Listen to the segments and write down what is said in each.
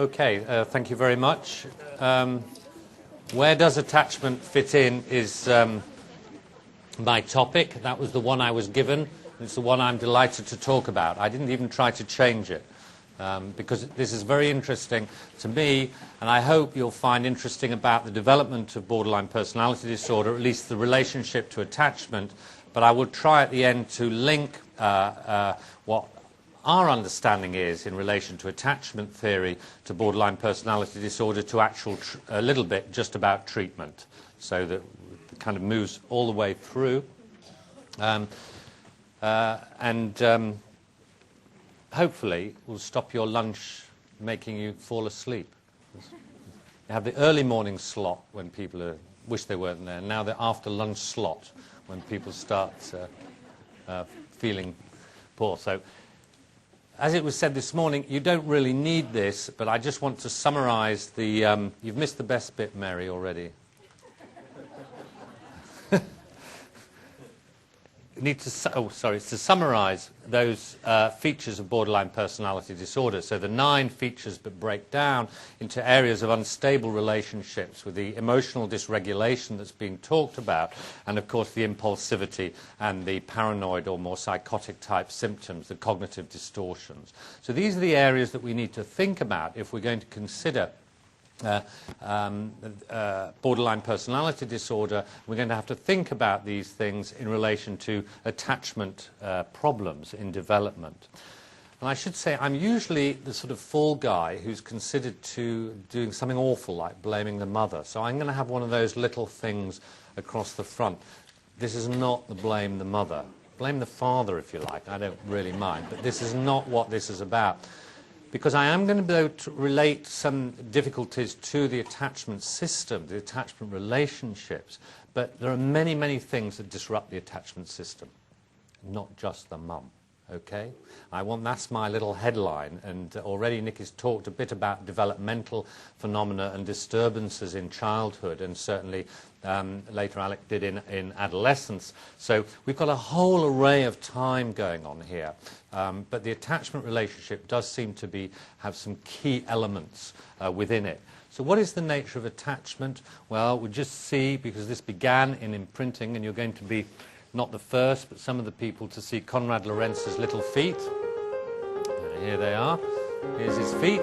Okay, thank you very much. Where does attachment fit in is my topic. That was the one I was given. It's the one I'm delighted to talk about. I didn't even try to change it because this is very interesting to me, and I hope you'll find interesting about the development of borderline personality disorder, at least the relationship to attachment. But I will try at the end to link what our understanding is in relation to attachment theory to borderline personality disorder to actual, a little bit just about treatment, so that it kind of moves all the way through. Hopefully will stop your lunch making you fall asleep. You have the early morning slot when people wish they weren't there. Now the after lunch slot when people start feeling poor. So, as it was said this morning, you don't really need this, but I just want to summarize the... you've missed the best bit, Mary, already. You need to... it's to summarize those features of borderline personality disorder. So the 9 features that break down into areas of unstable relationships with the emotional dysregulation that's been talked about, and of course the impulsivity and the paranoid or more psychotic type symptoms, the cognitive distortions. So these are the areas that we need to think about if we're going to consider borderline personality disorder. We're going to have to think about these things in relation to attachment problems in development. And I should say I'm usually the sort of fall guy who's considered to doing something awful like blaming the mother. So I'm going to have one of those little things across the front. This is not the blame the mother. Blame the father if you like. I don't really mind. But this is not what this is about. Because I am going to be able to relate some difficulties to the attachment system, the attachment relationships, but there are many, many things that disrupt the attachment system, not just the mum, okay? That's my little headline, and already Nick has talked a bit about developmental phenomena and disturbances in childhood, and certainly later Alec did in adolescence. So we've got a whole array of time going on here. But the attachment relationship does seem to have some key elements within it. So what is the nature of attachment? Well, we'll just see, because this began in imprinting, and you're going to be not the first, but some of the people to see Konrad Lorenz's little feet. Here they are. Here's his feet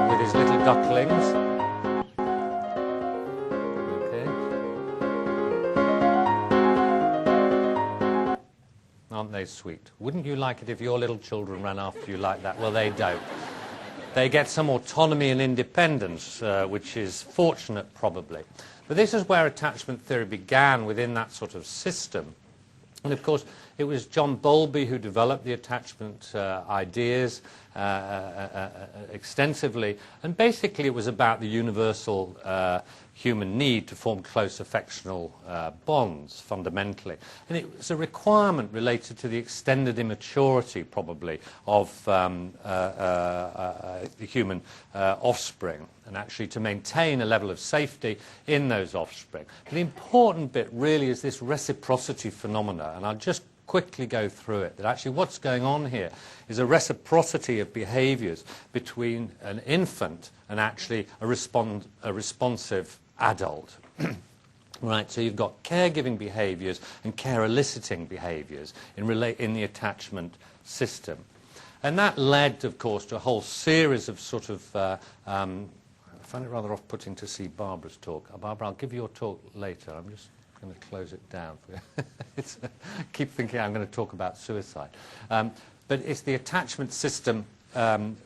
with his little ducklings. Aren't they sweet? Wouldn't you like it if your little children ran after you like that? Well, they don't. They get some autonomy and independence, which is fortunate, probably. But this is where attachment theory began, within that sort of system. And, of course, it was John Bowlby who developed the attachment ideas extensively. And basically it was about the universal human need to form close affectional bonds, fundamentally. And it was a requirement related to the extended immaturity, probably, of the human offspring, and actually to maintain a level of safety in those offspring. But the important bit really is this reciprocity phenomena, and I'll just quickly go through it. That actually what's going on here is a reciprocity of behaviors between an infant and actually a responsive adult. Right, so you've got caregiving behaviors and care eliciting behaviors in the attachment system. And that led, of course, to a whole series of sort of I find it rather off-putting to see Barbara's talk. Barbara, I'll give you your talk later. I'm just going to close it down for you. I keep thinking I'm going to talk about suicide. But it's the attachment system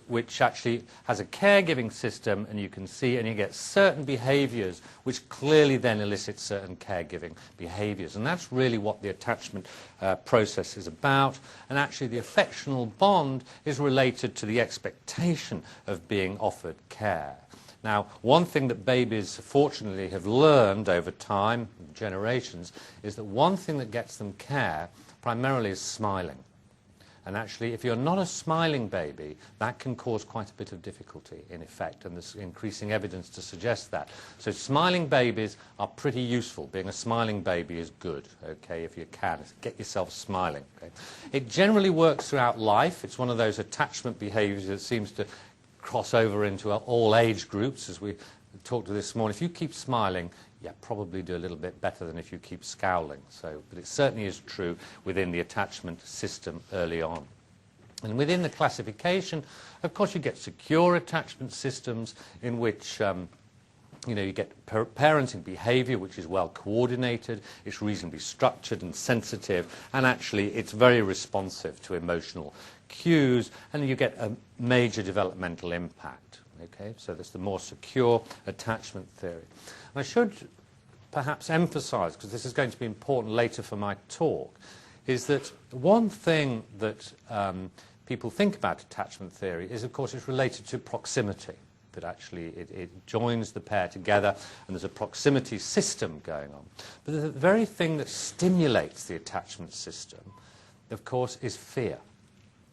which actually has a caregiving system, and you can see, and you get certain behaviors which clearly then elicit certain caregiving behaviors. And that's really what the attachment process is about. And actually the affectional bond is related to the expectation of being offered care. Now, one thing that babies fortunately have learned over time, generations, is that one thing that gets them care primarily is smiling. And actually, if you're not a smiling baby, that can cause quite a bit of difficulty, in effect, and there's increasing evidence to suggest that. So smiling babies are pretty useful. Being a smiling baby is good, okay, if you can. Get yourself smiling. Okay? It generally works throughout life. It's one of those attachment behaviors that seems to cross over into all age groups, as we talked to this morning. If you keep smiling, probably do a little bit better than if you keep scowling. But it certainly is true within the attachment system early on. And within the classification, of course, you get secure attachment systems in which you get parenting behavior which is well coordinated, it's reasonably structured and sensitive, and actually it's very responsive to emotional cues, and you get a major developmental impact. Okay, so that's the more secure attachment theory. I should perhaps emphasize, because this is going to be important later for my talk, is that one thing that people think about attachment theory is, of course, it's related to proximity, that actually it joins the pair together and there's a proximity system going on. But the very thing that stimulates the attachment system, of course, is fear.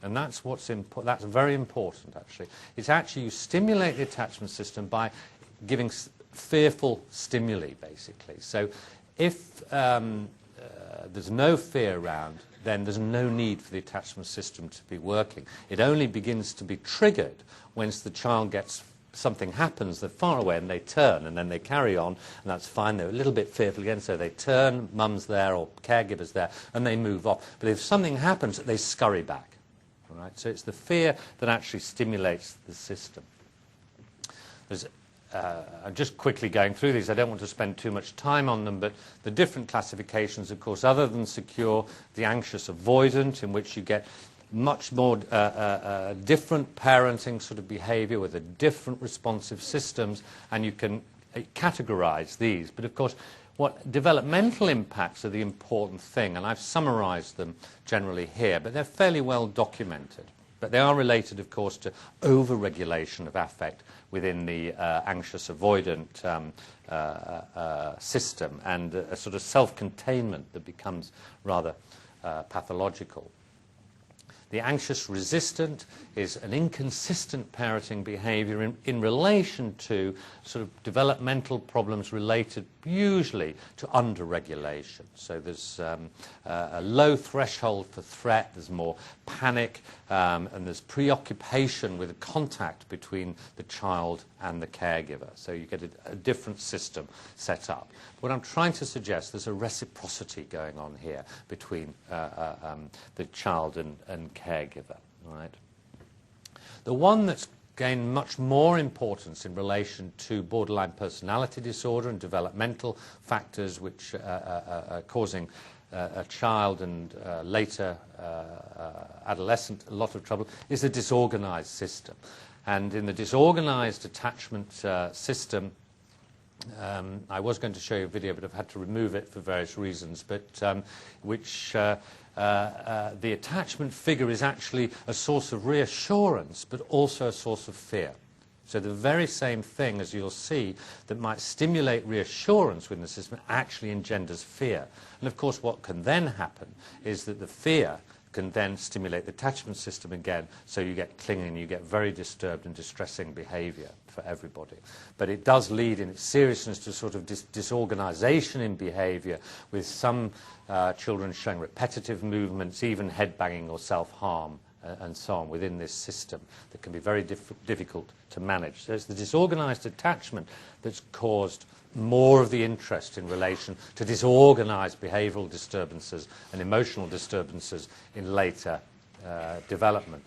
And that's that's very important, actually. It's actually you stimulate the attachment system by giving fearful stimuli, basically. So if there's no fear around, then there's no need for the attachment system to be working. It only begins to be triggered once the child something happens, they're far away and they turn, and then they carry on, and that's fine. They're a little bit fearful again, so they turn, mum's there or caregiver's there, and they move off. But if something happens, they scurry back. All right? So it's the fear that actually stimulates the system. I'm just quickly going through these. I don't want to spend too much time on them, but the different classifications, of course, other than secure, the anxious avoidant, in which you get much more different parenting sort of behavior with a different responsive systems, and you can categorize these. But of course, what developmental impacts are the important thing, and I've summarized them generally here, but they're fairly well documented. But they are related, of course, to over-regulation of affect within the anxious avoidant system, and a sort of self-containment that becomes rather pathological. The anxious resistant is an inconsistent parenting behavior in relation to sort of developmental problems related usually to under-regulation. So there's a low threshold for threat, there's more panic, and there's preoccupation with contact between the child and the caregiver. So you get a different system set up. What I'm trying to suggest, there's a reciprocity going on here between the child and caregiver. Right? The one that's gained much more importance in relation to borderline personality disorder and developmental factors which are causing a child and later adolescent a lot of trouble is the disorganized system. And in the disorganized attachment system, I was going to show you a video, but I've had to remove it for various reasons, but the attachment figure is actually a source of reassurance, but also a source of fear. So the very same thing, as you'll see, that might stimulate reassurance within the system actually engenders fear. And of course, what can then happen is that the fear can then stimulate the attachment system again, so you get clinging, you get very disturbed and distressing behavior for everybody. But it does lead in its seriousness to sort of disorganization in behavior, with some children showing repetitive movements, even head-banging or self-harm, and so on within this system that can be very difficult to manage. So it's the disorganized attachment that's caused more of the interest in relation to disorganized behavioral disturbances and emotional disturbances in later development.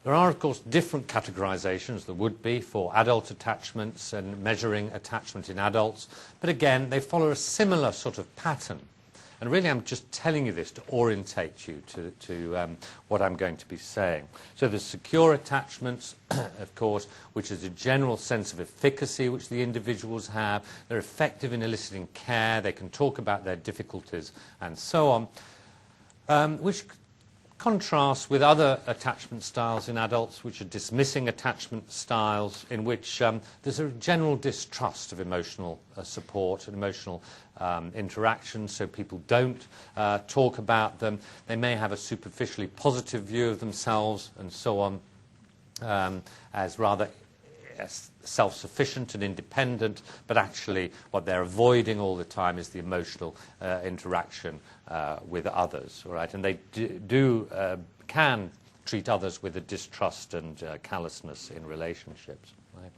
There are, of course, different categorizations there would be for adult attachments and measuring attachment in adults, but again, they follow a similar sort of pattern. And really, I'm just telling you this to orientate you to what I'm going to be saying. So there's secure attachments, of course, which is a general sense of efficacy which the individuals have. They're effective in eliciting care. They can talk about their difficulties and so on, which contrasts with other attachment styles in adults, which are dismissing attachment styles, in which there's a general distrust of emotional support and emotional interactions, so people don't talk about them. They may have a superficially positive view of themselves and so on, as rather self-sufficient and independent, but actually what they're avoiding all the time is the emotional interaction with others, all right? And they can treat others with a distrust and callousness in relationships. Right?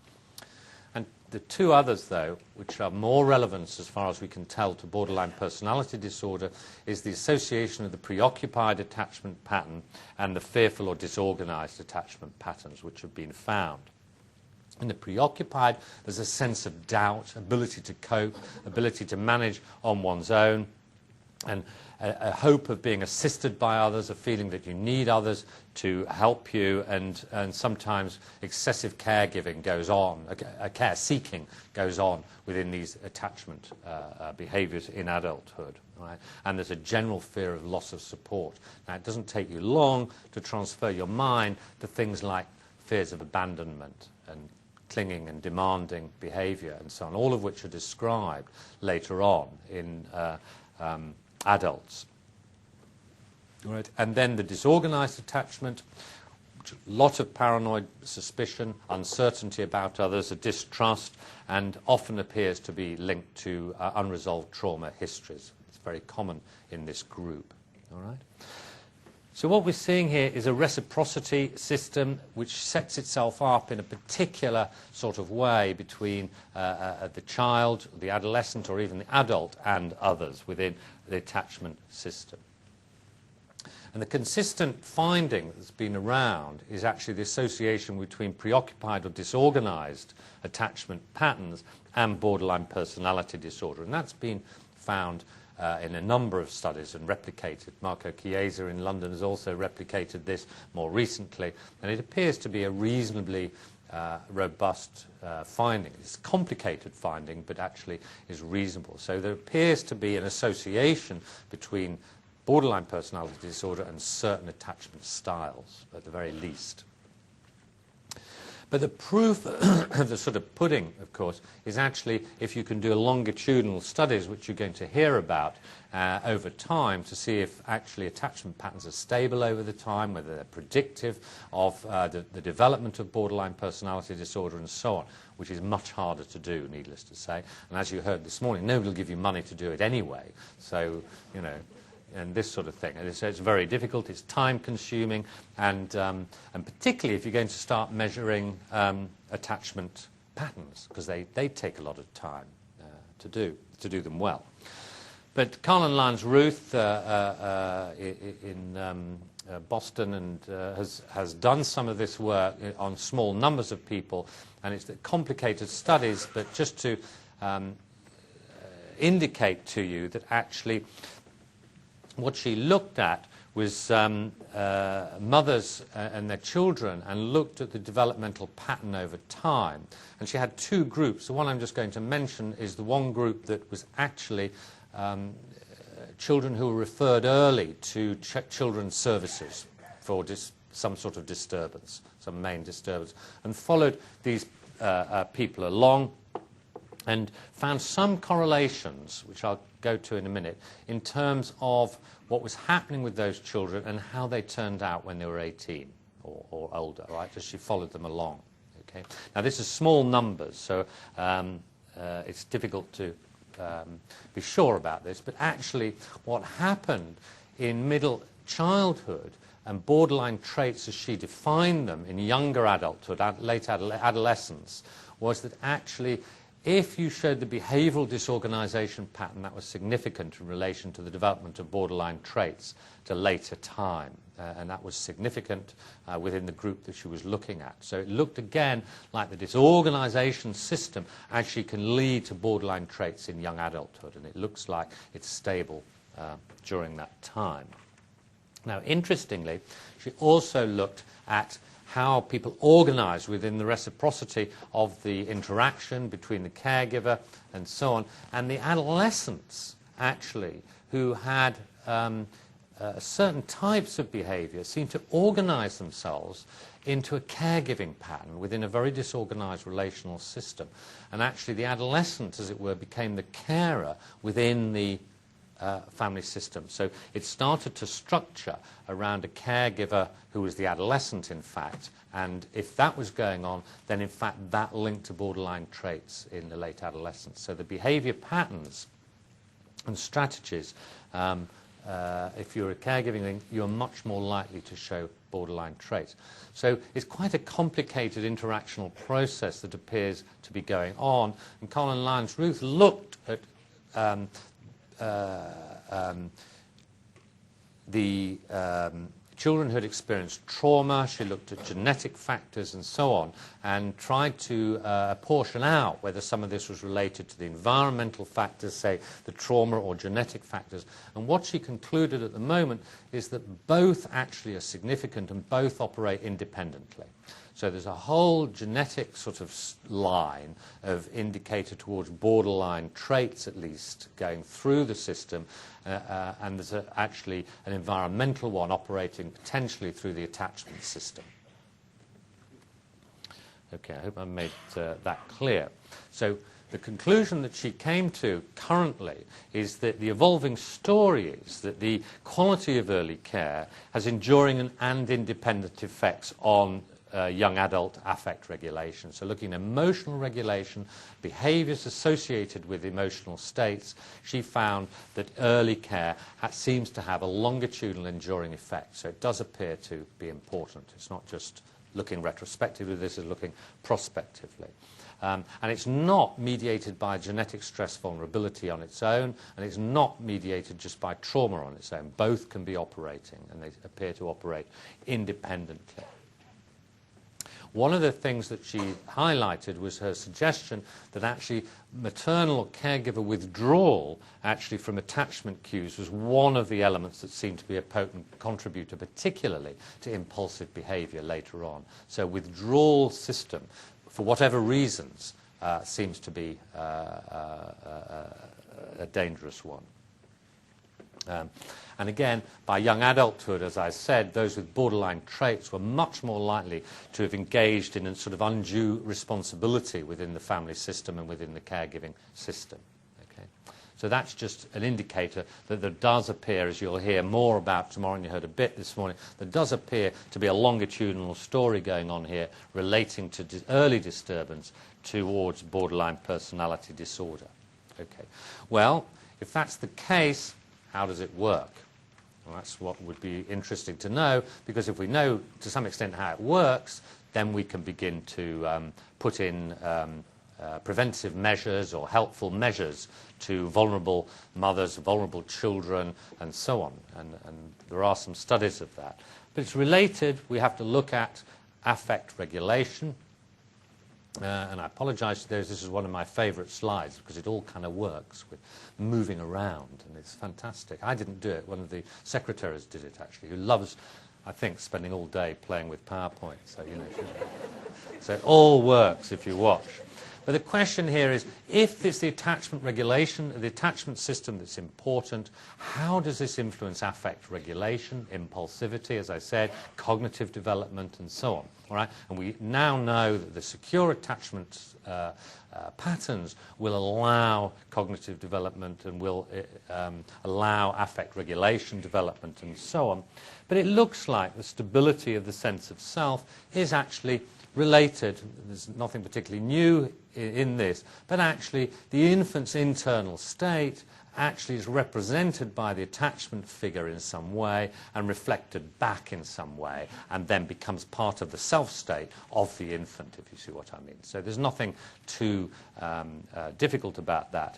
And the two others, though, which are more relevant as far as we can tell to borderline personality disorder, is the association of the preoccupied attachment pattern and the fearful or disorganized attachment patterns, which have been found. In the preoccupied, there's a sense of doubt, ability to cope, ability to manage on one's own, and a hope of being assisted by others, a feeling that you need others to help you, and sometimes excessive caregiving goes on, care seeking goes on within these attachment behaviors in adulthood. Right? And there's a general fear of loss of support. Now, it doesn't take you long to transfer your mind to things like fears of abandonment and clinging and demanding behavior and so on, all of which are described later on in adults. Right. And then the disorganized attachment, a lot of paranoid suspicion, uncertainty about others, a distrust, and often appears to be linked to unresolved trauma histories. It's very common in this group. All right. So what we're seeing here is a reciprocity system which sets itself up in a particular sort of way between the child, the adolescent, or even the adult and others within the attachment system. And the consistent finding that's been around is actually the association between preoccupied or disorganized attachment patterns and borderline personality disorder. And that's been found in a number of studies and replicated. Marco Chiesa in London has also replicated this more recently, and it appears to be a reasonably robust finding. It's a complicated finding, but actually is reasonable. So there appears to be an association between borderline personality disorder and certain attachment styles, at the very least. But the proof of the sort of pudding, of course, is actually if you can do longitudinal studies, which you're going to hear about over time, to see if actually attachment patterns are stable over the time, whether they're predictive of the development of borderline personality disorder and so on, which is much harder to do, needless to say. And as you heard this morning, nobody will give you money to do it anyway. So, you know, and this sort of thing. And so it's very difficult, it's time-consuming, and particularly if you're going to start measuring attachment patterns, because they take a lot of time to do them well. But Carl and Lyons Ruth in Boston and has done some of this work on small numbers of people, and it's complicated studies, but just to indicate to you that actually what she looked at was mothers and their children, and looked at the developmental pattern over time. And she had two groups. The one I'm just going to mention is the one group that was actually children who were referred early to children's services for some sort of disturbance, some main disturbance, and followed these people along and found some correlations, which I'll go to in a minute, in terms of what was happening with those children and how they turned out when they were 18 or older, right, as she followed them along. Okay. Now, this is small numbers, so it's difficult to be sure about this, but actually what happened in middle childhood and borderline traits as she defined them in younger adulthood, late adolescence, was that actually if you showed the behavioral disorganization pattern, that was significant in relation to the development of borderline traits at a later time. And that was significant within the group that she was looking at. So it looked again like the disorganization system actually can lead to borderline traits in young adulthood, and it looks like it's stable during that time. Now, interestingly, she also looked at how people organize within the reciprocity of the interaction between the caregiver and so on, and the adolescents actually who had certain types of behavior seem to organize themselves into a caregiving pattern within a very disorganized relational system. And actually the adolescent, as it were, became the carer within the family system. So it started to structure around a caregiver who was the adolescent, in fact, and if that was going on, then in fact that linked to borderline traits in the late adolescence. So the behavior patterns and strategies if you're a caregiving, you're much more likely to show borderline traits. So it's quite a complicated interactional process that appears to be going on. And Colin Lyons-Ruth looked at the children who had experienced trauma. She looked at genetic factors and so on, and tried to portion out whether some of this was related to the environmental factors, say the trauma or genetic factors. And what she concluded at the moment is that both actually are significant and both operate independently. So there's a whole genetic sort of line of indicator towards borderline traits, at least, going through the system, and there's actually an environmental one operating potentially through the attachment system. Okay, I hope I made that clear. So the conclusion that she came to currently is that the evolving story is that the quality of early care has enduring and independent effects on young adult affect regulation. So looking at emotional regulation, behaviours associated with emotional states, she found that early care seems to have a longitudinal enduring effect. So it does appear to be important. It's not just looking retrospectively, this is looking prospectively. And it's not mediated by genetic stress vulnerability on its own, and it's not mediated just by trauma on its own. Both can be operating, and they appear to operate independently. One of the things that she highlighted was her suggestion that actually maternal or caregiver withdrawal actually from attachment cues was one of the elements that seemed to be a potent contributor, particularly to impulsive behaviour later on. So withdrawal system, for whatever reasons, seems to be a dangerous one. And again, by young adulthood, as I said, those with borderline traits were much more likely to have engaged in a sort of undue responsibility within the family system and within the caregiving system. Okay? So that's just an indicator that there does appear, as you'll hear more about tomorrow, and you heard a bit this morning, there does appear to be a longitudinal story going on here relating to early disturbance towards borderline personality disorder. Okay. Well, if that's the case, how does it work? Well, that's what would be interesting to know, because if we know to some extent how it works, then we can begin to put in preventive measures or helpful measures to vulnerable mothers, vulnerable children, and so on. And there are some studies of that. But it's related. We have to look at affect regulation. And I apologise to those, this is one of my favourite slides because it all kind of works with moving around, and it's fantastic. I didn't do it, one of the secretaries did it actually, who loves, I think, spending all day playing with PowerPoint. So, you know, so it all works if you watch. But the question here is, if it's the attachment regulation, the attachment system that's important, how does this influence affect regulation, impulsivity, as I said, cognitive development, and so on? All right? And we now know that the secure attachment patterns will allow cognitive development and will allow affect regulation development and so on. But it looks like the stability of the sense of self is actually related. There's nothing particularly new in this, but actually the infant's internal state actually is represented by the attachment figure in some way and reflected back in some way, and then becomes part of the self-state of the infant, if you see what I mean. So there's nothing too difficult about that.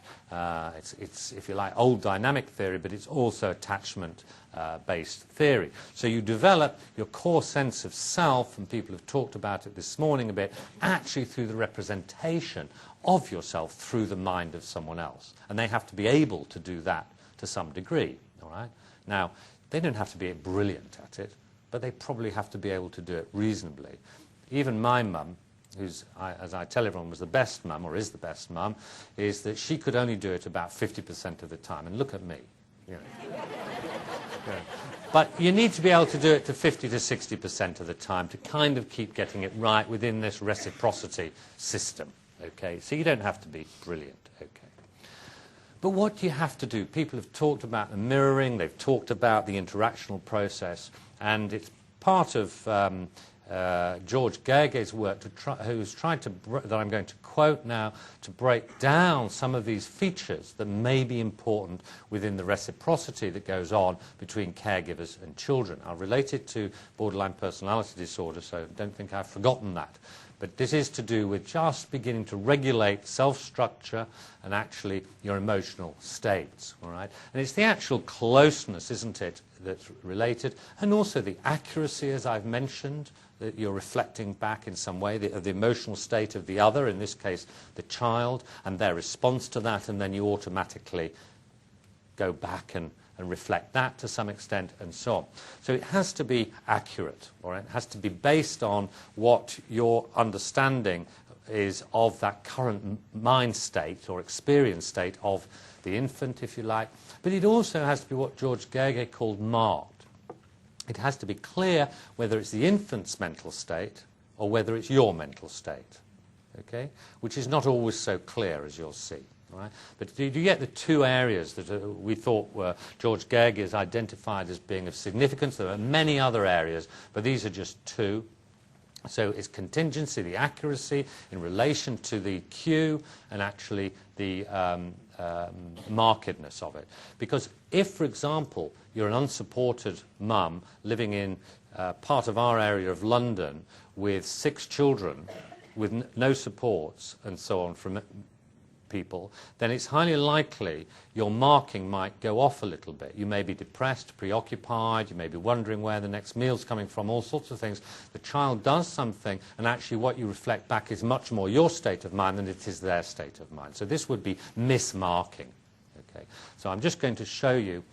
It's, if you like, old dynamic theory, but it's also attachment-based theory. So you develop your core sense of self, and people have talked about it this morning a bit, actually through the representation of yourself through the mind of someone else. And they have to be able to do that to some degree, all right? Now, they don't have to be brilliant at it, but they probably have to be able to do it reasonably. Even my mum, who's, as I tell everyone, was the best mum, or is the best mum, is that she could only do it about 50% of the time. And look at me. You know. Yeah. But you need to be able to do it to 50 to 60% of the time to kind of keep getting it right within this reciprocity system. Okay, so you don't have to be brilliant, okay. But what do you have to do? People have talked about the mirroring, they've talked about the interactional process, and it's part of George Gerge's work, who's tried to, that I'm going to quote now, to break down some of these features that may be important within the reciprocity that goes on between caregivers and children. I'll relate it to borderline personality disorder, so don't think I've forgotten that. But this is to do with just beginning to regulate self-structure and actually your emotional states, all right? And it's the actual closeness, isn't it, that's related, and also the accuracy, as I've mentioned, that you're reflecting back in some way of the emotional state of the other, in this case the child, and their response to that, and then you automatically go back and reflect that to some extent, and so on. So it has to be accurate, all right? It has to be based on what your understanding is of that current mind state or experience state of the infant, if you like. But it also has to be what George Gerge called marked. It has to be clear whether it's the infant's mental state or whether it's your mental state, okay? Which is not always so clear, as you'll see. Right? But do you get the two areas that we thought were George Gerge has identified as being of significance? There are many other areas, but these are just two. So it's contingency, the accuracy in relation to the cue, and actually the markedness of it. Because if, for example, you're an unsupported mum living in part of our area of London with 6 children with no supports and so on from people, then it's highly likely your marking might go off a little bit. You may be depressed, preoccupied, you may be wondering where the next meal's coming from, all sorts of things. The child does something, and actually what you reflect back is much more your state of mind than it is their state of mind. So this would be mismarking. Okay? So I'm just going to show you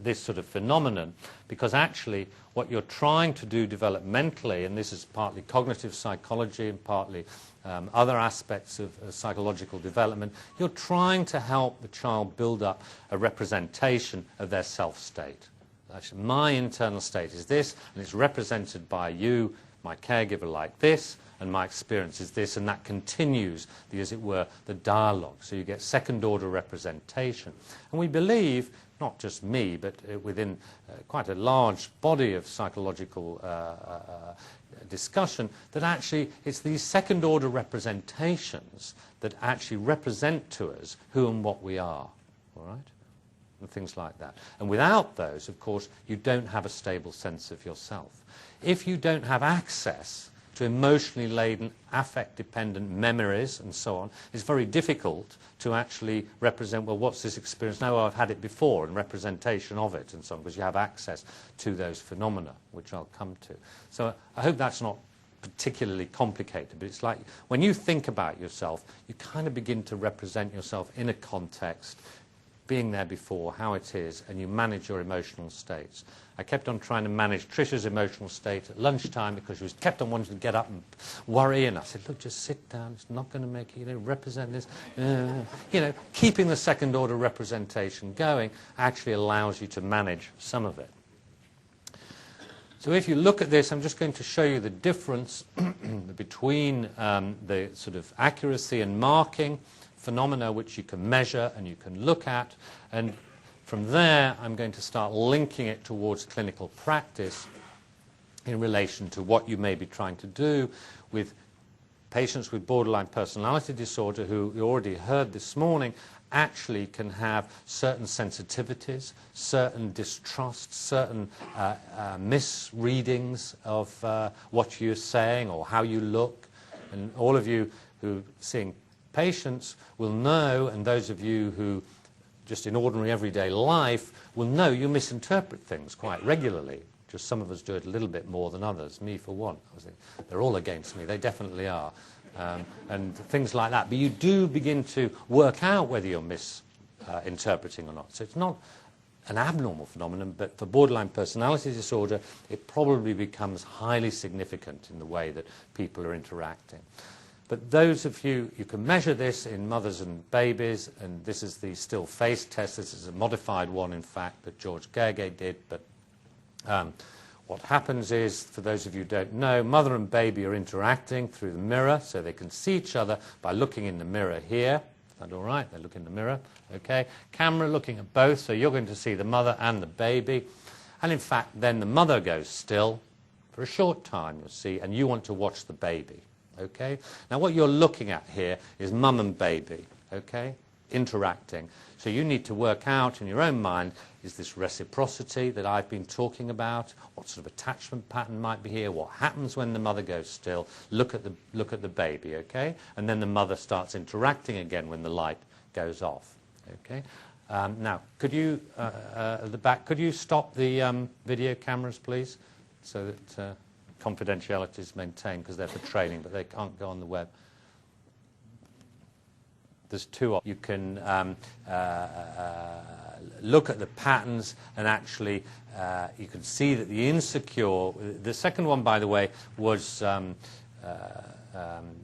this sort of phenomenon, because actually what you're trying to do developmentally, and this is partly cognitive psychology and partly other aspects of psychological development, you're trying to help the child build up a representation of their self-state. Actually, my internal state is this, and it's represented by you, my caregiver, like this, and my experience is this, and that continues, as it were, the dialogue. So you get second-order representation. And we believe, not just me, but within quite a large body of psychological discussion, that actually it's these second-order representations that actually represent to us who and what we are, all right? And things like that. And without those, of course, you don't have a stable sense of yourself. If you don't have access to emotionally laden, affect-dependent memories and so on, it's very difficult to actually represent, well, what's this experience? No, I've had it before, and representation of it and so on, because you have access to those phenomena, which I'll come to. So I hope that's not particularly complicated, but it's like when you think about yourself, you kind of begin to represent yourself in a context, being there before, how it is, and you manage your emotional states. I kept on trying to manage Trisha's emotional state at lunchtime because she was kept on wanting to get up and worry, and I said, look, just sit down, it's not going to make you, represent this. Keeping the second order representation going actually allows you to manage some of it. So if you look at this, I'm just going to show you the difference between the sort of accuracy and marking phenomena which you can measure and you can look at, and from there I'm going to start linking it towards clinical practice in relation to what you may be trying to do with patients with borderline personality disorder, who you already heard this morning actually can have certain sensitivities, certain distrusts, certain misreadings of what you're saying or how you look. And all of you who are seeing patients will know, and those of you who just in ordinary everyday life will know, you misinterpret things quite regularly. Just some of us do it a little bit more than others, me for one. I was thinking, they're all against me, they definitely are. And things like that. But you do begin to work out whether you're misinterpreting or not. So it's not an abnormal phenomenon, but for borderline personality disorder, it probably becomes highly significant in the way that people are interacting. But those of you can measure this in mothers and babies, and this is the still face test. This is a modified one, in fact, that George Gerge did. But what happens is, for those of you who don't know, mother and baby are interacting through the mirror, so they can see each other by looking in the mirror here. Is that all right? They look in the mirror. Okay. Camera looking at both, so you're going to see the mother and the baby. And in fact, then the mother goes still, For a short time, you'll see, and you want to watch the baby, okay? Now, what you're looking at here is mum and baby, okay, interacting. So you need to work out in your own mind, is this reciprocity that I've been talking about? What sort of attachment pattern might be here? What happens when the mother goes still? Look at the baby, okay? And then the mother starts interacting again when the light goes off, okay? Now, could you, at the back, could you stop the video cameras, please, so that confidentiality is maintained, because they're for training, but they can't go on the web. There's two. You can look at the patterns, and actually you can see that the insecure, the second one, by the way, was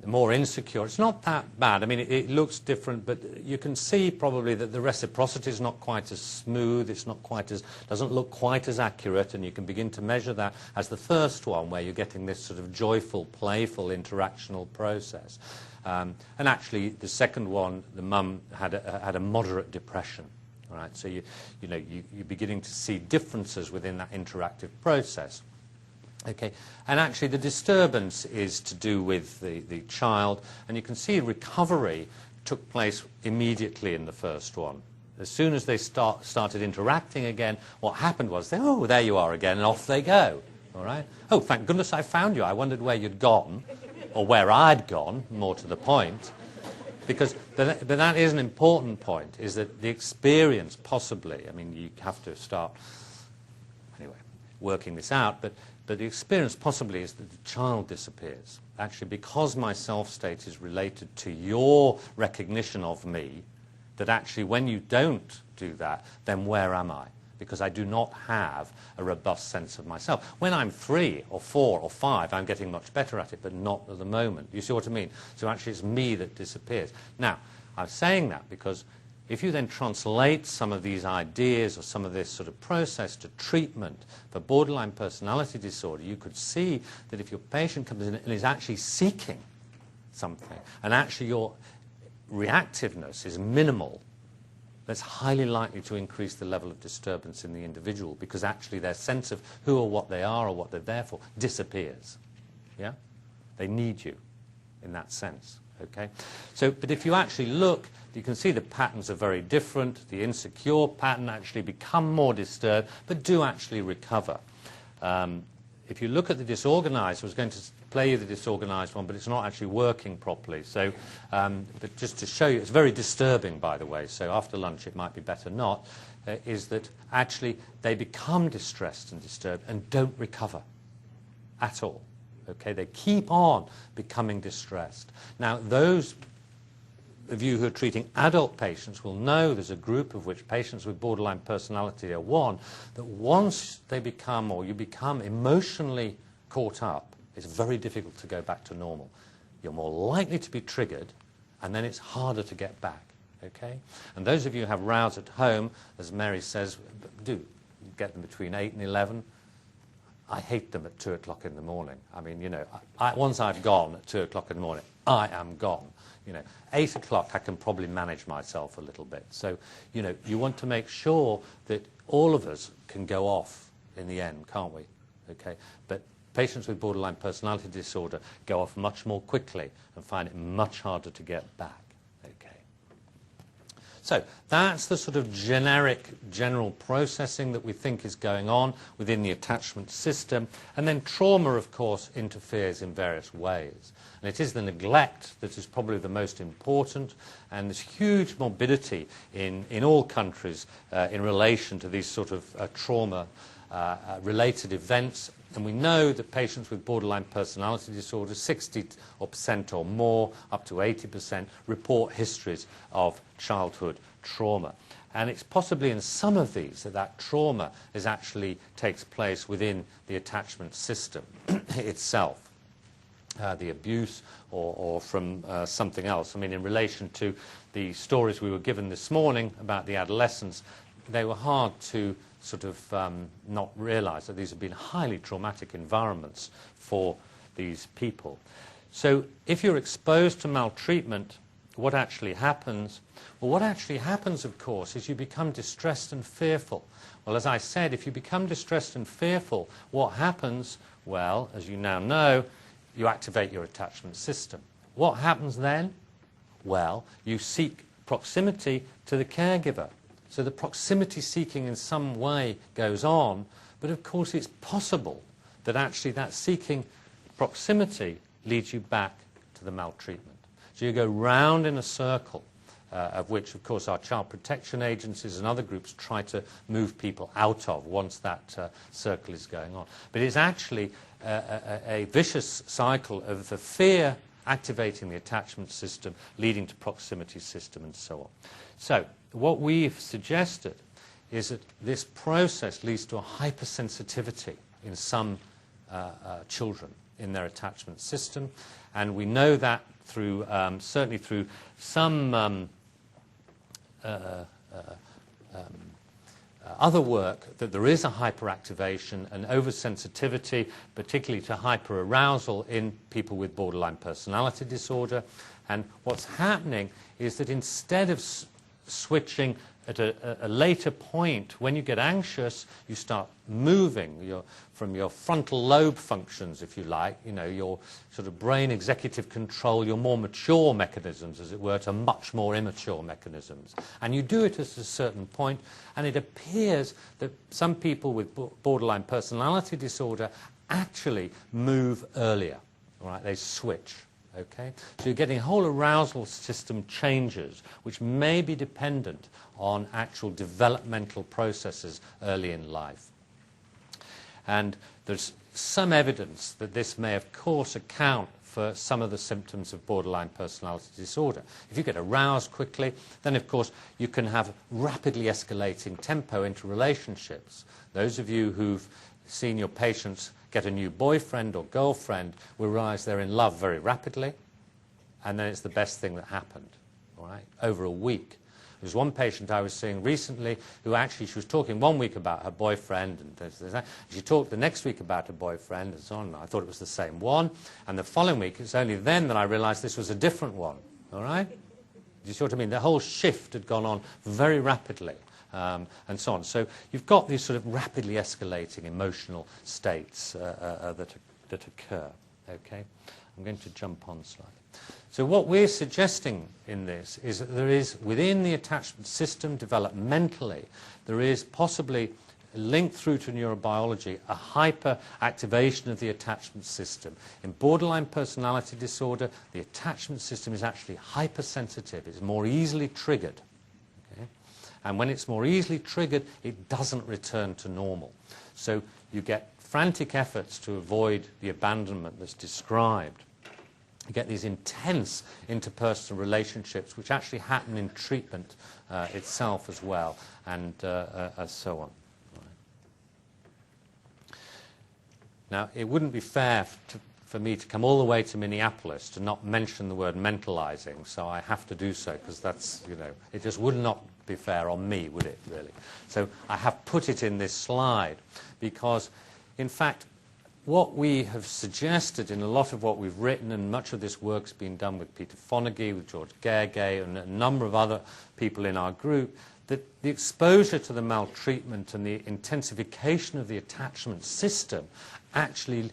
more insecure. It's not that bad. I mean, it looks different, but you can see probably that the reciprocity is not quite as smooth. It's not quite as, doesn't look quite as accurate, and you can begin to measure that as the first one, where you're getting this sort of joyful, playful, interactional process. And actually, the second one, the mum had a moderate depression. All right, so you're beginning to see differences within that interactive process. Okay, and actually the disturbance is to do with the child, and you can see recovery took place immediately in the first one. As soon as they started interacting again, what happened was, oh, there you are again, and off they go. All right? Oh, thank goodness I found you. I wondered where you'd gone, or where I'd gone, more to the point. Because, but that is an important point, is that the experience possibly, I mean, you have to start, anyway, working this out, but the experience possibly is that the child disappears. Actually, because my self-state is related to your recognition of me, that actually when you don't do that, then where am I? Because I do not have a robust sense of myself. When I'm 3 or 4 or 5, I'm getting much better at it, but not at the moment. You see what I mean? So actually it's me that disappears. Now, I'm saying that because if you then translate some of these ideas or some of this sort of process to treatment for borderline personality disorder, you could see that if your patient comes in and is actually seeking something, and actually your reactiveness is minimal, that's highly likely to increase the level of disturbance in the individual, because actually their sense of who or what they are or what they're there for disappears. Yeah? They need you in that sense. Okay? So, but if you actually look, you can see the patterns are very different. The insecure pattern actually become more disturbed, but do actually recover. If you look at the disorganized, I was going to play you the disorganized one, but it's not actually working properly. So, but just to show you, it's very disturbing, by the way, so after lunch it might be better not, is that actually they become distressed and disturbed and don't recover at all. Okay, they keep on becoming distressed. Now, those of you who are treating adult patients will know there's a group of which patients with borderline personality are one, that once they become, or you become emotionally caught up, it's very difficult to go back to normal. You're more likely to be triggered, and then it's harder to get back. Okay? And those of you who have rows at home, as Mary says, do get them between 8 and 11. I hate them at 2 o'clock in the morning. I mean, you know, once I've gone at 2 o'clock in the morning, I am gone. You know, 8 o'clock I can probably manage myself a little bit. So, you know, you want to make sure that all of us can go off in the end, can't we? Okay? But patients with borderline personality disorder go off much more quickly and find it much harder to get back. So that's the sort of general processing that we think is going on within the attachment system. And then trauma, of course, interferes in various ways. And it is the neglect that is probably the most important. And there's huge morbidity in all countries in relation to these sort of trauma-related events. And we know that patients with borderline personality disorder, 60% or more, up to 80%, report histories of childhood trauma. And it's possibly in some of these that trauma actually takes place within the attachment system itself, the abuse or from something else. I mean, in relation to the stories we were given this morning about the adolescents, they were hard to sort of not realize that these have been highly traumatic environments for these people. So if you're exposed to maltreatment, what actually happens? Well, what actually happens, of course, is you become distressed and fearful. Well, as I said, if you become distressed and fearful, what happens? Well, as you now know, you activate your attachment system. What happens then? Well, you seek proximity to the caregiver. So the proximity seeking in some way goes on, but of course it's possible that actually that seeking proximity leads you back to the maltreatment. So you go round in a circle, of which, of course, our child protection agencies and other groups try to move people out of once that circle is going on. But it's actually a vicious cycle of the fear activating the attachment system, leading to proximity system, and so on. So what we've suggested is that this process leads to a hypersensitivity in some children in their attachment system, and we know that through certainly through some other work, that there is a hyperactivation and oversensitivity, particularly to hyperarousal in people with borderline personality disorder. And what's happening is that instead of switching at a later point, when you get anxious, you start moving from your frontal lobe functions, if you like, your sort of brain executive control, your more mature mechanisms, as it were, to much more immature mechanisms. And you do it at a certain point, and it appears that some people with borderline personality disorder actually move earlier. All right, they switch. Okay? So you're getting whole arousal system changes, which may be dependent on actual developmental processes early in life. And there's some evidence that this may, of course, account for some of the symptoms of borderline personality disorder. If you get aroused quickly, then, of course, you can have rapidly escalating tempo into relationships. Those of you who've seen your patients get a new boyfriend or girlfriend will realize they're in love very rapidly, and then it's the best thing that happened, all right, over a week. There was one patient I was seeing recently who actually, she was talking one week about her boyfriend, and this. She talked the next week about her boyfriend, and so on. I thought it was the same one, and the following week, it's only then that I realized this was a different one, all right? Do you see what I mean? The whole shift had gone on very rapidly. And so on. So you've got these sort of rapidly escalating emotional states that occur. Okay? I'm going to jump on slightly. So what we're suggesting in this is that there is, within the attachment system, developmentally, there is possibly linked through to neurobiology a hyperactivation of the attachment system. In borderline personality disorder, the attachment system is actually hypersensitive. It's more easily triggered. And when it's more easily triggered, it doesn't return to normal. So you get frantic efforts to avoid the abandonment that's described. You get these intense interpersonal relationships, which actually happen in treatment itself as well, and so on. Now, it wouldn't be fair for me to come all the way to Minneapolis to not mention the word mentalizing, so I have to do so, because that's, it just would not be fair on me, would it, really? So I have put it in this slide, because, in fact, what we have suggested in a lot of what we've written, and much of this work's been done with Peter Fonagy, with George Gergely, and a number of other people in our group, that the exposure to the maltreatment and the intensification of the attachment system actually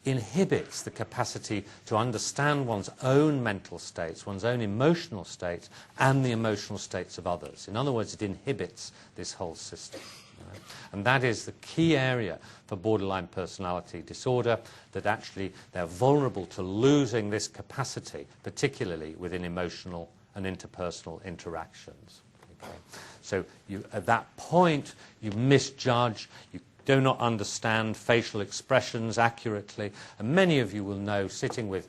inhibits the capacity to understand one's own mental states, one's own emotional states, and the emotional states of others. In other words, it inhibits this whole system. Right? And that is the key area for borderline personality disorder, that actually they're vulnerable to losing this capacity, particularly within emotional and interpersonal interactions. Okay? So at that point, you misjudge, you do not understand facial expressions accurately, and many of you will know, sitting with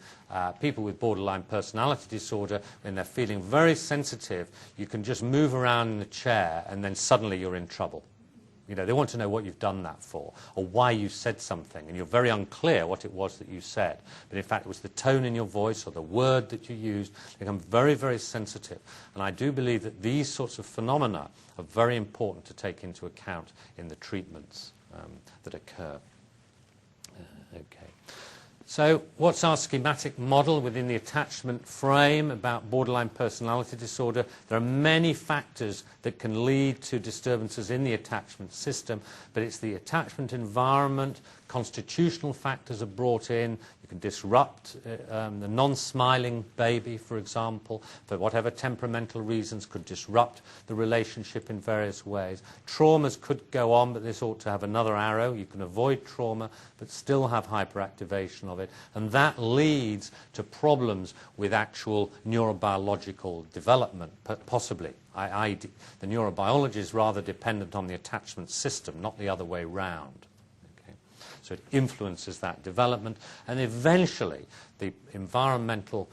people with borderline personality disorder, when they're feeling very sensitive, you can just move around in the chair and then suddenly you're in trouble. They want to know what you've done that for, or why you said something, and you're very unclear what it was that you said. But in fact, it was the tone in your voice or the word that you used. They become very, very sensitive. And I do believe that these sorts of phenomena are very important to take into account in the treatments that occur. Okay. So what's our schematic model within the attachment frame about borderline personality disorder? There are many factors that can lead to disturbances in the attachment system, but it's the attachment environment, constitutional factors are brought in. You can disrupt the non-smiling baby, for example, for whatever temperamental reasons, could disrupt the relationship in various ways. Traumas could go on, but this ought to have another arrow. You can avoid trauma, but still have hyperactivation of it. And that leads to problems with actual neurobiological development, possibly. The neurobiology is rather dependent on the attachment system, not the other way round. So it influences that development, and eventually the environmental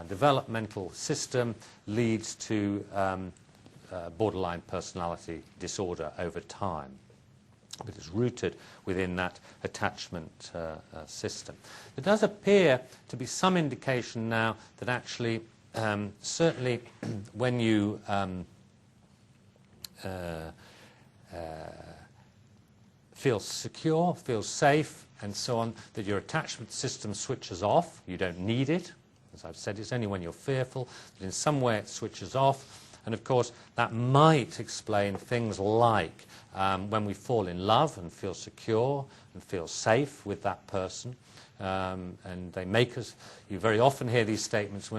developmental system leads to borderline personality disorder over time. But it's rooted within that attachment system. There does appear to be some indication now that actually, certainly when you feel secure, feel safe, and so on, that your attachment system switches off. You don't need it. As I've said, it's only when you're fearful that in some way it switches off. And of course, that might explain things like when we fall in love and feel secure and feel safe with that person. And they make us, you very often hear these statements,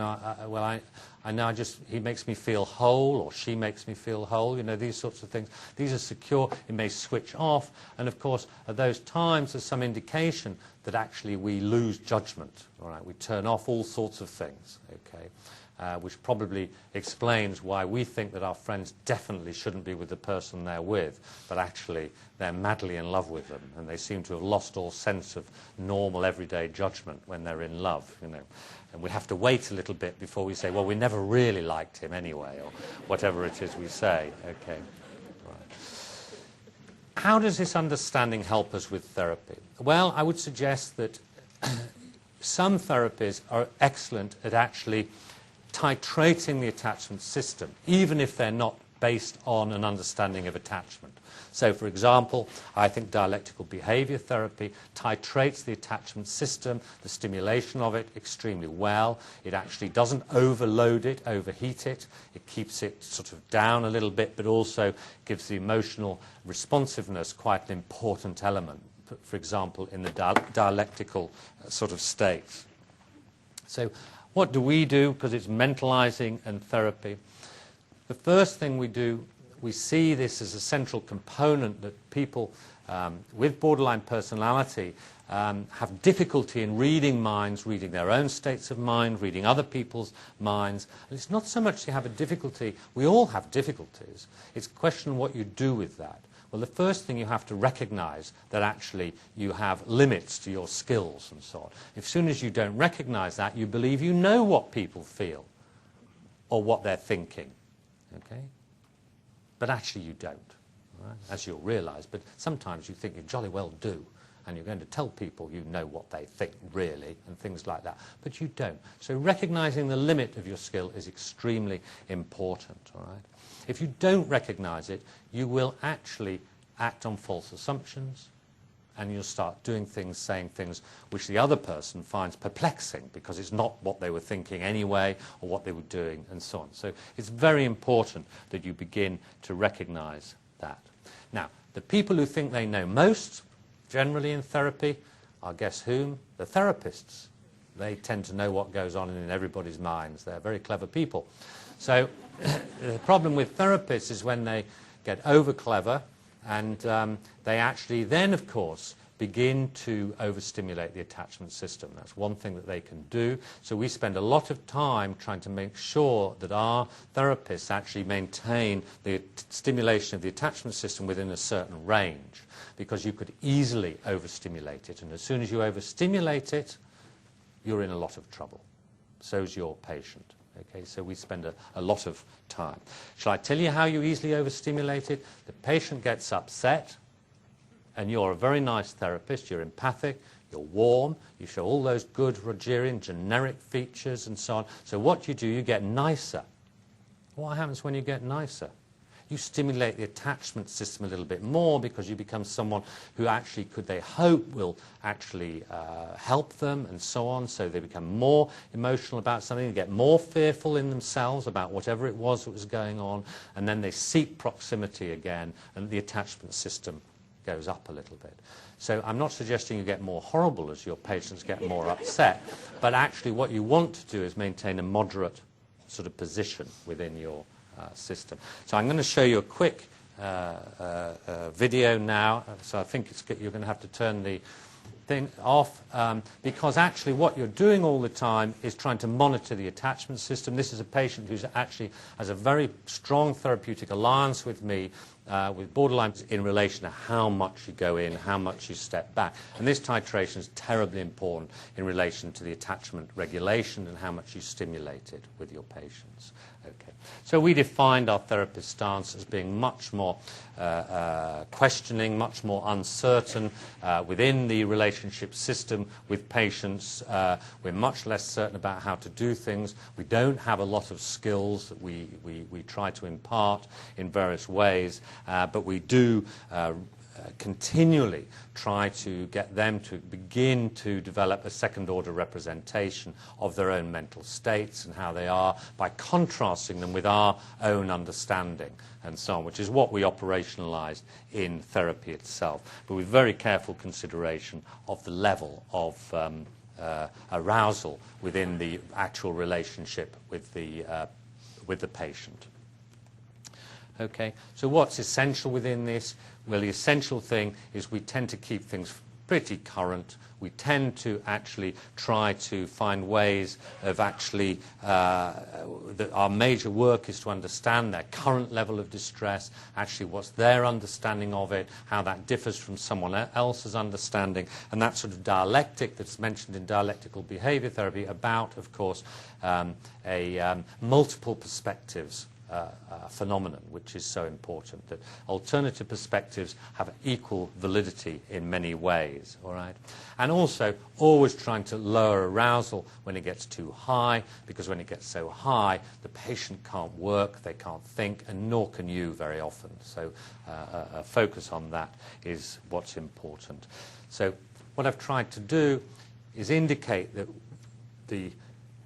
I know he makes me feel whole, or she makes me feel whole, you know, these sorts of things. These are secure, it may switch off, and of course at those times there's some indication that actually we lose judgment, all right, we turn off all sorts of things, okay, which probably explains why we think that our friends definitely shouldn't be with the person they're with, but actually they're madly in love with them, and they seem to have lost all sense of normal everyday judgment when they're in love, you know. And we have to wait a little bit before we say, well, we never really liked him anyway, or whatever it is we say. Okay. Right. How does this understanding help us with therapy? Well, I would suggest that some therapies are excellent at actually titrating the attachment system, even if they're not based on an understanding of attachment. So, for example, I think dialectical behavior therapy titrates the attachment system, the stimulation of it, extremely well. It actually doesn't overload it, overheat it. It keeps it sort of down a little bit, but also gives the emotional responsiveness quite an important element, for example, in the dialectical sort of states. So what do we do? Because it's mentalizing and therapy. The first thing we do, we see this as a central component that people with borderline personality have difficulty in reading minds, reading their own states of mind, reading other people's minds. And it's not so much you have a difficulty, we all have difficulties. It's a question of what you do with that. Well, the first thing you have to recognize that actually you have limits to your skills and so on. As soon as you don't recognize that, you believe you know what people feel or what they're thinking. Okay? But actually you don't, right? As you'll realize. But sometimes you think you jolly well do, and you're going to tell people you know what they think, really, and things like that. But you don't. So recognizing the limit of your skill is extremely important, all right? If you don't recognize it, you will actually act on false assumptions, and you'll start doing things, saying things which the other person finds perplexing because it's not what they were thinking anyway or what they were doing and so on. So it's very important that you begin to recognize that. Now, the people who think they know most, generally in therapy, are guess whom? The therapists. They tend to know what goes on in everybody's minds. They're very clever people. So the problem with therapists is when they get over clever, and they actually then, of course, begin to overstimulate the attachment system. That's one thing that they can do. So we spend a lot of time trying to make sure that our therapists actually maintain the stimulation of the attachment system within a certain range, because you could easily overstimulate it. And as soon as you overstimulate it, you're in a lot of trouble. So's your patient. Okay, so we spend a lot of time. Shall I tell you how you easily overstimulate it? The patient gets upset, and you're a very nice therapist, you're empathic, you're warm, you show all those good Rogerian generic features and so on. So what you do, you get nicer. What happens when you get nicer? you stimulate the attachment system a little bit more, because you become someone who actually, they hope, will actually help them and so on. So they become more emotional about something, they get more fearful in themselves about whatever it was that was going on, and then they seek proximity again, and the attachment system goes up a little bit. So I'm not suggesting you get more horrible as your patients get more upset, but actually what you want to do is maintain a moderate sort of position within your system. So I'm going to show you a quick video now. So I think you're going to have to turn the thing off, because actually what you're doing all the time is trying to monitor the attachment system. This is a patient who actually has a very strong therapeutic alliance with me, with borderline, in relation to how much you go in, how much you step back. And this titration is terribly important in relation to the attachment regulation and how much you stimulate it with your patients. Okay. So we defined our therapist stance as being much more questioning, much more uncertain within the relationship system with patients. We're much less certain about how to do things. We don't have a lot of skills that we try to impart in various ways, but we do continually try to get them to begin to develop a second-order representation of their own mental states and how they are, by contrasting them with our own understanding and so on, which is what we operationalized in therapy itself, but with very careful consideration of the level of arousal within the actual relationship with the patient. Okay, so what's essential within this? Well, the essential thing is we tend to keep things pretty current. We tend to actually try to find ways of actually, that our major work is to understand their current level of distress, actually what's their understanding of it, how that differs from someone else's understanding, and that sort of dialectic that's mentioned in dialectical behavior therapy about, of course, multiple perspectives phenomenon, which is so important, that alternative perspectives have equal validity in many ways, all right? And also always trying to lower arousal when it gets too high, because when it gets so high, the patient can't work, they can't think, and nor can you very often. So a focus on that is what's important. So what I've tried to do is indicate that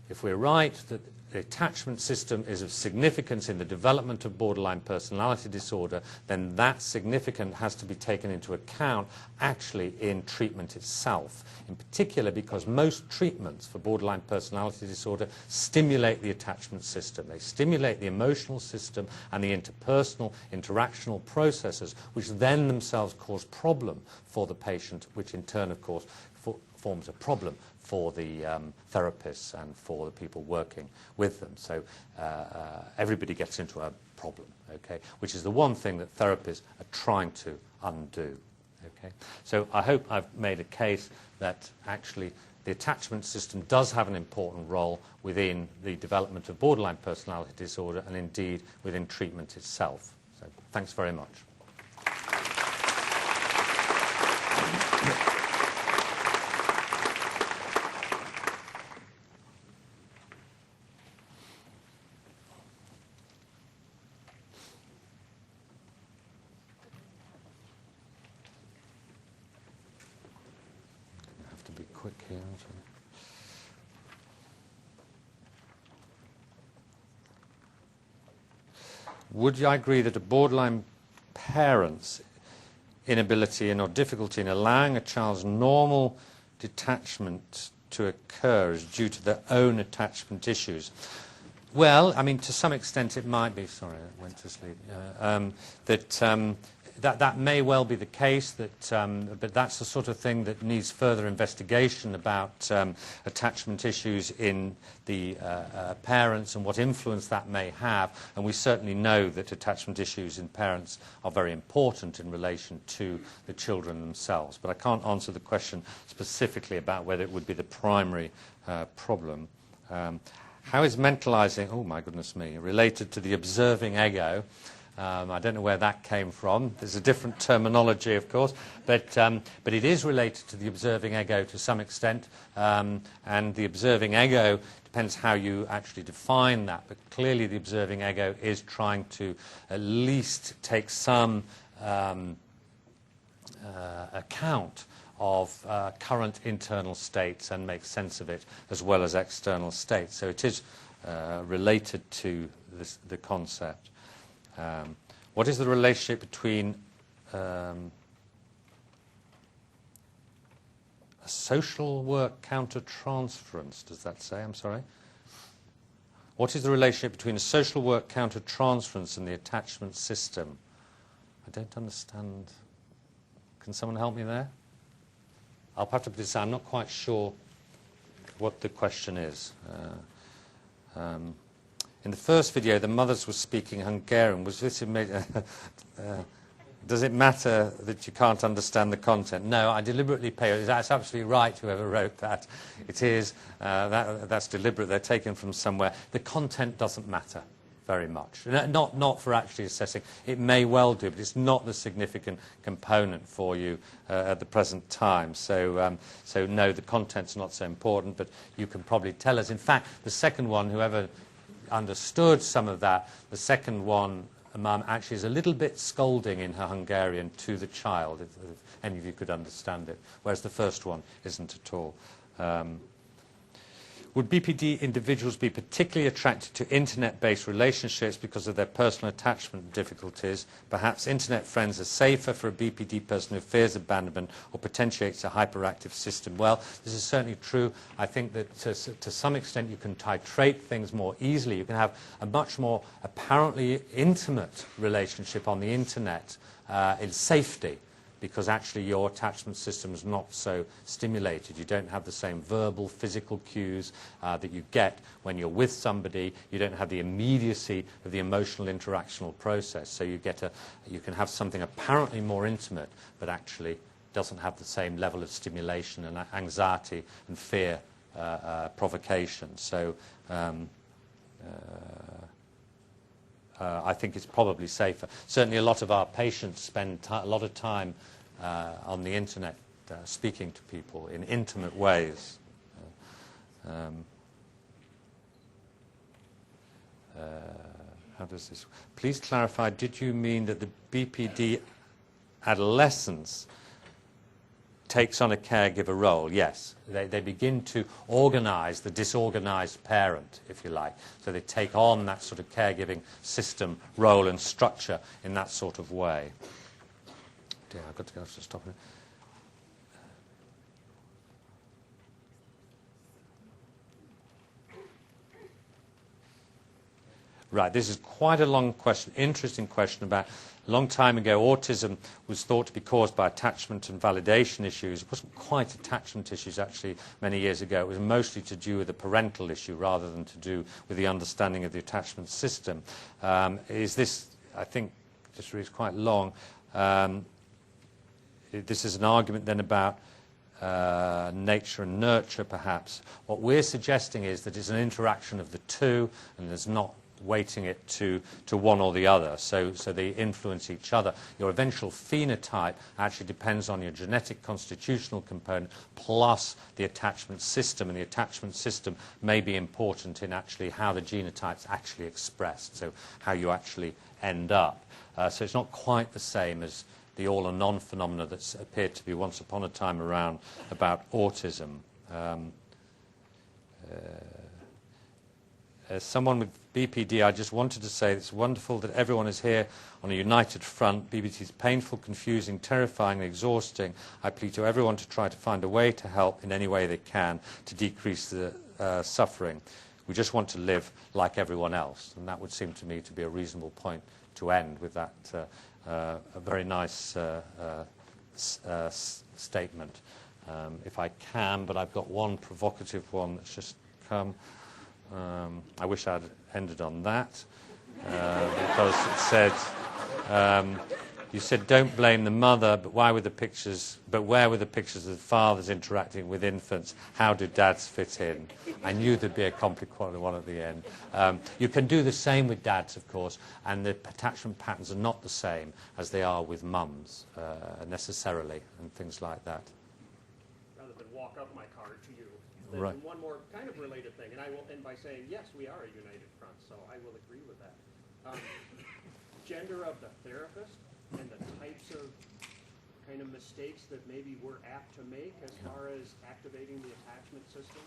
if we're right, that the attachment system is of significance in the development of borderline personality disorder, then that significance has to be taken into account actually in treatment itself. In particular, because most treatments for borderline personality disorder stimulate the attachment system. They stimulate the emotional system and the interpersonal, interactional processes, which then themselves cause problem for the patient, which in turn, of course, forms a problem for the therapists and for the people working with them. So everybody gets into a problem, okay, which is the one thing that therapists are trying to undo. Okay? So I hope I've made a case that actually the attachment system does have an important role within the development of borderline personality disorder, and indeed within treatment itself. So thanks very much. Quick here. Would you agree that a borderline parent's inability and or difficulty in allowing a child's normal detachment to occur is due to their own attachment issues? Well, I mean, to some extent it might be. Sorry, I went to sleep. That may well be the case, but that's the sort of thing that needs further investigation about attachment issues in the parents and what influence that may have. And we certainly know that attachment issues in parents are very important in relation to the children themselves. But I can't answer the question specifically about whether it would be the primary problem. How is mentalizing, oh my goodness me, related to the observing ego? I don't know where that came from. There's a different terminology, of course, but it is related to the observing ego to some extent, and the observing ego depends how you actually define that, but clearly the observing ego is trying to at least take some account of current internal states and make sense of it as well as external states. So it is related to the concept. What is the relationship between a social work counter-transference? Does that say? I'm sorry. What is the relationship between a social work counter-transference and the attachment system? I don't understand. Can someone help me there? I'll have to put this. I'm not quite sure what the question is. In the first video, the mothers were speaking Hungarian. Was this does it matter that you can't understand the content? No, I deliberately pay. That's absolutely right, whoever wrote that. It is. That's deliberate. They're taken from somewhere. The content doesn't matter very much. Not for actually assessing. It may well do, but it's not the significant component for you at the present time. So no, the content's not so important, but you can probably tell us. In fact, the second one, whoever understood some of that, the second one, Mum, actually is a little bit scolding in her Hungarian to the child, if any of you could understand it, whereas the first one isn't at all. Would BPD individuals be particularly attracted to internet-based relationships because of their personal attachment difficulties? Perhaps internet friends are safer for a BPD person who fears abandonment or potentiates a hyperactive system. Well, this is certainly true. I think that to some extent you can titrate things more easily. You can have a much more apparently intimate relationship on the internet in safety, because actually your attachment system is not so stimulated. You don't have the same verbal, physical cues that you get when you're with somebody. You don't have the immediacy of the emotional interactional process. So you can have something apparently more intimate, but actually doesn't have the same level of stimulation and anxiety and fear provocation. So I think it's probably safer. Certainly a lot of our patients spend a lot of time on the internet speaking to people in intimate ways. How does this... Please clarify, did you mean that the BPD adolescence takes on a caregiver role? Yes. They begin to organize the disorganized parent, if you like. So they take on that sort of caregiving system, role and structure in that sort of way. Dear, I've got to go to stop it. Right, this is quite a long question, interesting question about a long time ago autism was thought to be caused by attachment and validation issues. It wasn't quite attachment issues actually many years ago. It was mostly to do with the parental issue rather than to do with the understanding of the attachment system. Is this, I think, this is quite long. This is an argument then about nature and nurture, perhaps. What we're suggesting is that it's an interaction of the two, and there's not weighting it to one or the other. So they influence each other. Your eventual phenotype actually depends on your genetic constitutional component plus the attachment system, and the attachment system may be important in actually how the genotype's actually expressed, so how you actually end up. So it's not quite the same as the all or none phenomena that's appeared to be once upon a time around about autism. As someone with BPD, I just wanted to say it's wonderful that everyone is here on a united front. BPD is painful, confusing, terrifying, and exhausting. I plead to everyone to try to find a way to help in any way they can to decrease the suffering. We just want to live like everyone else, and that would seem to me to be a reasonable point to end with that a very nice statement. If I can, but I've got one provocative one that's just come. I wish I'd ended on that because it said You said don't blame the mother, but where were the pictures of the fathers interacting with infants? How do dads fit in? I knew there'd be a complicated one at the end. You can do the same with dads, of course, and the attachment patterns are not the same as they are with mums, necessarily, and things like that. Rather than walk up my card to you. Then Right. one more kind of related thing, and I will end by saying, yes, we are a united front, so I will agree with that. Gender of the therapist and the types of kind of mistakes that maybe we're apt to make as far as activating the attachment system?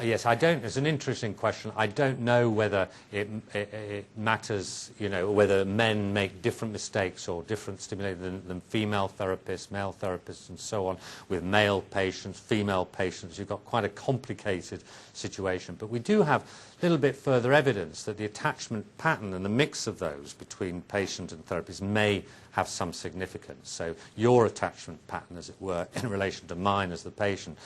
Yes, I don't. It's an interesting question. I don't know whether it matters, whether men make different mistakes or different stimuli than female therapists, male therapists, and so on. With male patients, female patients, you've got quite a complicated situation. But we do have a little bit further evidence that the attachment pattern and the mix of those between patient and therapist may have some significance. So your attachment pattern, as it were, in relation to mine as the patient,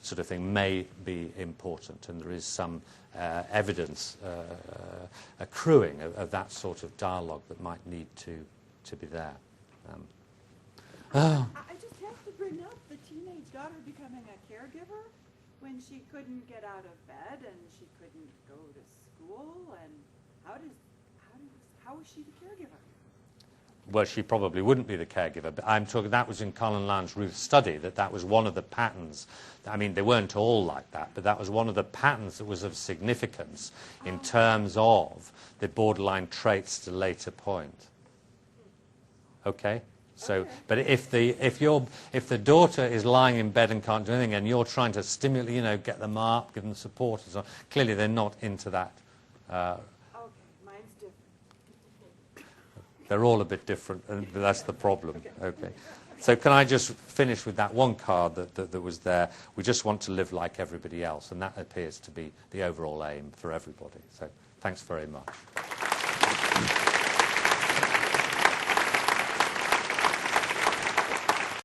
sort of thing, may be important, and there is some evidence accruing of that sort of dialogue that might need to be there. I just have to bring up the teenage daughter becoming a caregiver when she couldn't get out of bed and she couldn't go to school, and how is she the caregiver? Well, she probably wouldn't be the caregiver, but I'm talking, that was in Colin Lowndes Ruth's study, that was one of the patterns. I mean, they weren't all like that, but that was one of the patterns that was of significance in terms of the borderline traits at a later point. Okay? So, Okay. but if the daughter is lying in bed and can't do anything, and you're trying to stimulate, get them up, give them support and so on, clearly they're not into that. Okay, mine's different. They're all a bit different, and that's the problem. Okay. So can I just finish with that one card that was there? We just want to live like everybody else, and that appears to be the overall aim for everybody. So thanks very much.